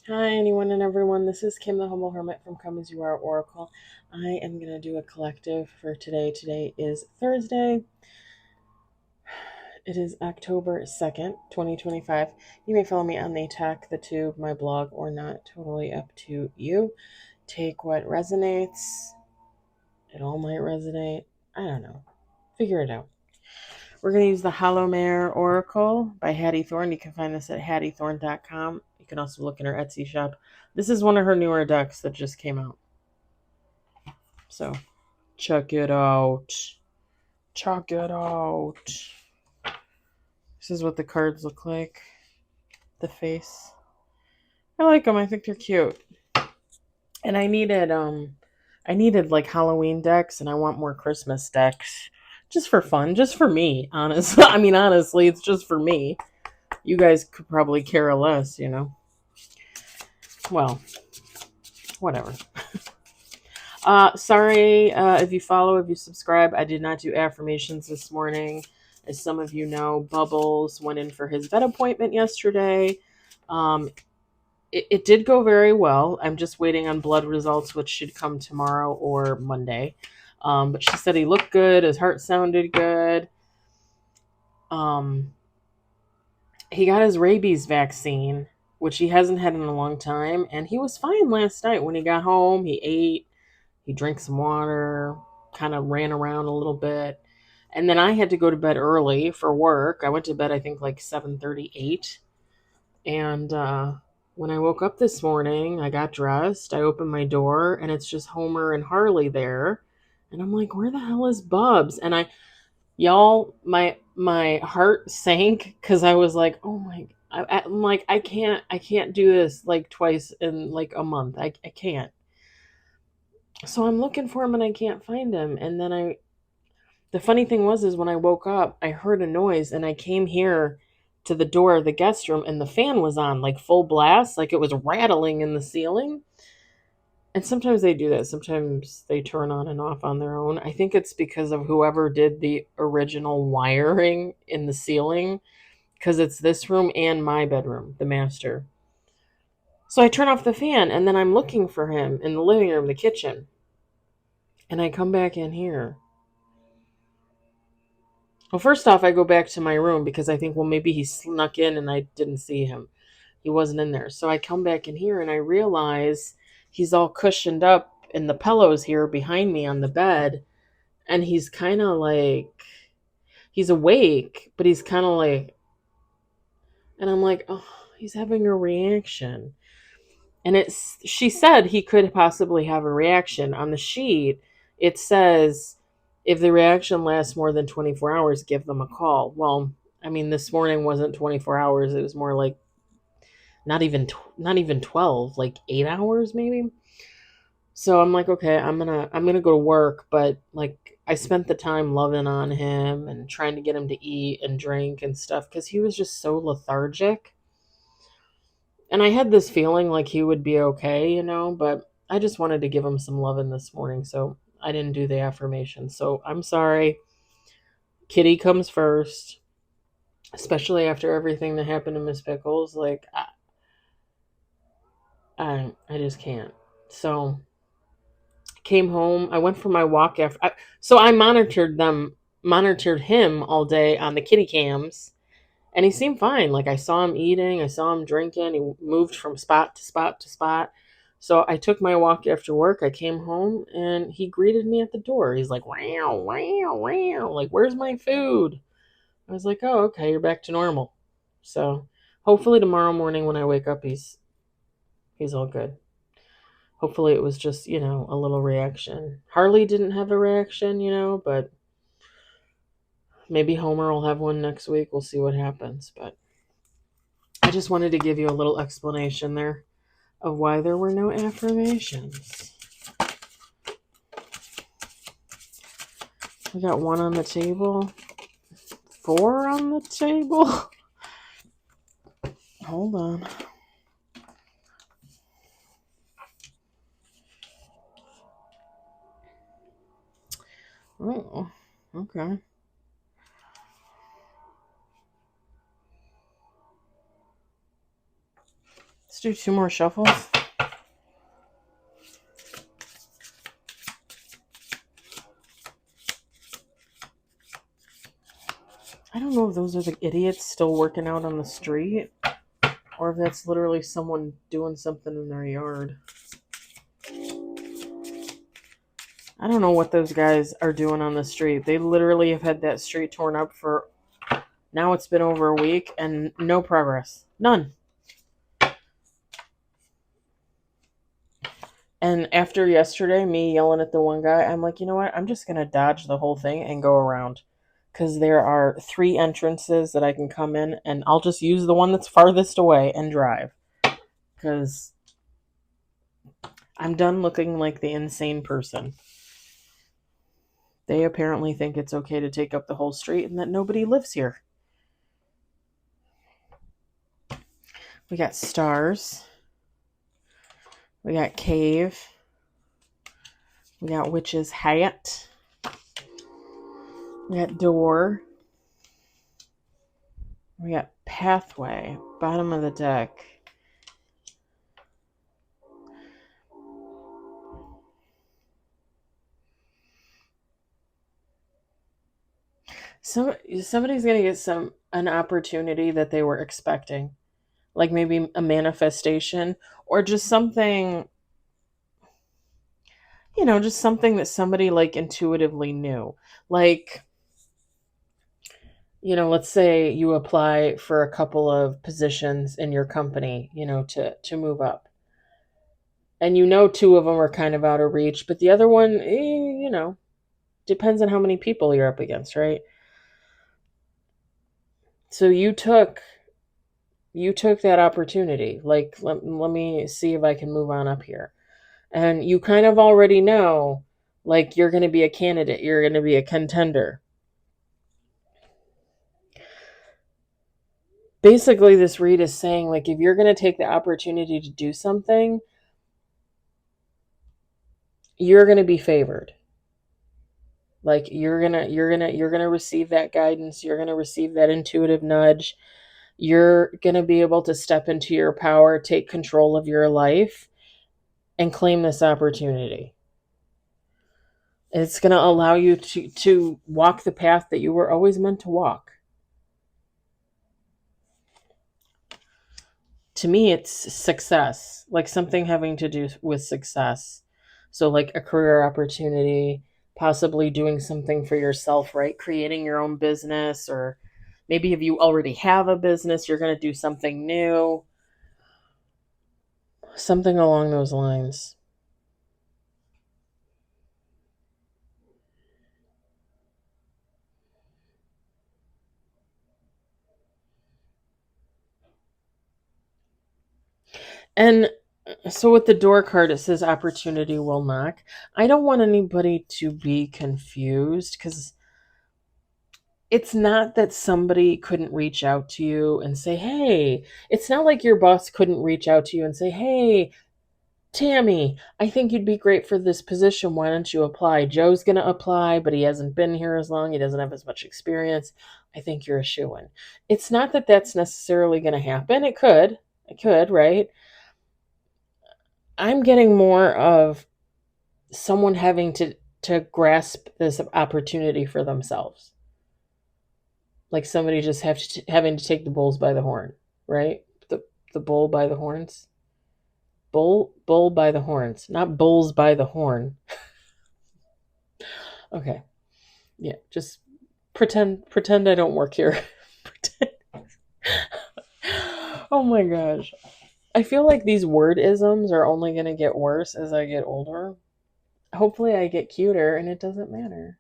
Hi, anyone and everyone. This is Kim, the Humble Hermit from Come As You Are Oracle. I am going to do a collective for today. Today is Thursday. It is October 2nd, 2025. You may follow me on the Talk, the Tube, my blog, or not. Totally up to you. Take what resonates. It all might resonate. I don't know. Figure it out. We're going to use the Hollow Mare Oracle by Hattie Thorne. You can find this at hattiethorne.com. You can also look in her Etsy shop. This is one of her newer decks that just came out. So check it out. Check it out. This is what the cards look like. The face. I like them. I think they're cute. And I needed like Halloween decks, and I want more Christmas decks. Just for fun, just for me, honestly. I mean, honestly, it's just for me. You guys could probably care less. Well, whatever. Sorry if you follow, if you subscribe. I did not do affirmations this morning. As some of you know, Bubbles went in for his vet appointment yesterday. Um, it did go very well. I'm just waiting on blood results, which should come tomorrow or Monday. But she said he looked good. His heart sounded good. Um, he got his rabies vaccine, which he hasn't had in a long time. And he was fine last night when he got home. He ate. He drank some water, kind of ran around a little bit. And then I had to go to bed early for work. I went to bed, I think, like 7:38. And when I woke up this morning, I got dressed. I opened my door, and it's just Homer and Harley there. And I'm like, where the hell is Bubs? And y'all, my heart sank because I was like, oh my. I'm like, I can't do this like twice in like a month. I can't. So I'm looking for him and I can't find him. And then the funny thing was, is when I woke up, I heard a noise and I came here to the door of the guest room and the fan was on like full blast, like it was rattling in the ceiling. And sometimes they do that. Sometimes they turn on and off on their own. I think it's because of whoever did the original wiring in the ceiling, because it's this room and my bedroom, the master. So I turn off the fan and then I'm looking for him in the living room, the kitchen. And I come back in here. Well, first off, I go back to my room because I think, well, maybe he snuck in and I didn't see him. He wasn't in there. So I come back in here and I realize he's all cushioned up in the pillows here behind me on the bed. And he's kind of like, he's awake, but he's kind of like, and I'm like, oh, he's having a reaction. And she said he could possibly have a reaction. On the sheet, it says if the reaction lasts more than 24 hours, give them a call. Well, I mean, this morning wasn't 24 hours. It was more like not even 12, like 8 hours maybe. So I'm like, okay, I'm going to go to work, but like I spent the time loving on him and trying to get him to eat and drink and stuff cuz he was just so lethargic. And I had this feeling like he would be okay, but I just wanted to give him some loving this morning, so I didn't do the affirmation. So I'm sorry. Kitty comes first, especially after everything that happened to Miss Pickles. Like I just can't. So came home. I went for my walk after. So I monitored him all day on the kitty cams, and he seemed fine. Like I saw him eating, I saw him drinking. He moved from spot to spot to spot. So I took my walk after work. I came home and he greeted me at the door. He's like, "Wow, wow, wow!" Like, "Where's my food?" I was like, "Oh, okay, you're back to normal." So hopefully tomorrow morning when I wake up, he's all good. Hopefully it was just a little reaction. Harley didn't have a reaction, but maybe Homer will have one next week. We'll see what happens. But I just wanted to give you a little explanation there of why there were no affirmations. We got one on the table, four on the table. Hold on. Oh, okay. Let's do 2 more shuffles. I don't know if those are the idiots still working out on the street or if that's literally someone doing something in their yard. I don't know what those guys are doing on the street. They literally have had that street torn up for, now it's been over a week and no progress. None. And after yesterday, me yelling at the one guy, I'm like, you know what? I'm just going to dodge the whole thing and go around. Because there are 3 entrances that I can come in, and I'll just use the one that's farthest away and drive. Because I'm done looking like the insane person. They apparently think it's okay to take up the whole street and that nobody lives here. We got stars. We got cave. We got witch's hat. We got door. We got pathway. Bottom of the deck. Somebody's gonna get an opportunity that they were expecting, like maybe a manifestation or just something, just something that somebody like intuitively knew. Like, let's say you apply for a couple of positions in your company, to move up, and 2 of them are kind of out of reach, but the other one, depends on how many people you're up against, right? So you took that opportunity. Like, let me see if I can move on up here. And you kind of already know, like, you're going to be a candidate. You're going to be a contender. Basically, this read is saying, like, if you're going to take the opportunity to do something, you're going to be favored. Like, you're going to receive that guidance. You're going to receive that intuitive nudge. You're going to be able to step into your power, take control of your life, and claim this opportunity. It's going to allow you to walk the path that you were always meant to walk. To me, it's success, like something having to do with success. So like a career opportunity, possibly doing something for yourself, right? Creating your own business, or maybe if you already have a business, you're going to do something new. Something along those lines. And so with the door card, it says opportunity will knock. I don't want anybody to be confused, because it's not that somebody couldn't reach out to you and say, hey, it's not like your boss couldn't reach out to you and say, hey, Tammy, I think you'd be great for this position. Why don't you apply? Joe's going to apply, but he hasn't been here as long. He doesn't have as much experience. I think you're a shoo-in. It's not that that's necessarily going to happen. It could, right? I'm getting more of someone having to grasp this opportunity for themselves. Like somebody just having to take the bulls by the horn, right? The bull by the horns. Bull by the horns, not bulls by the horn. Okay. Yeah, just pretend I don't work here. Pretend. Oh my gosh. I feel like these word-isms are only going to get worse as I get older. Hopefully I get cuter and it doesn't matter.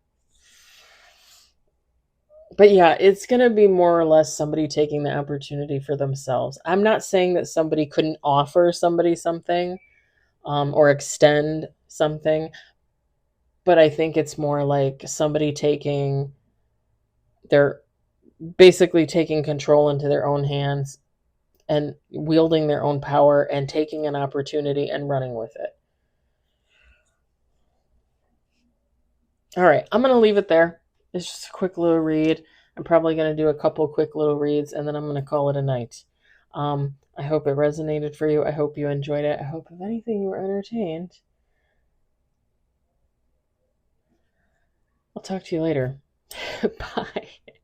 But yeah, it's going to be more or less somebody taking the opportunity for themselves. I'm not saying that somebody couldn't offer somebody something, or extend something, but I think it's more like somebody basically taking control into their own hands and wielding their own power and taking an opportunity and running with it. All right, I'm going to leave it there. It's just a quick little read. I'm probably going to do a couple quick little reads, and then I'm going to call it a night. I hope it resonated for you. I hope you enjoyed it. I hope, if anything, you were entertained. I'll talk to you later. Bye.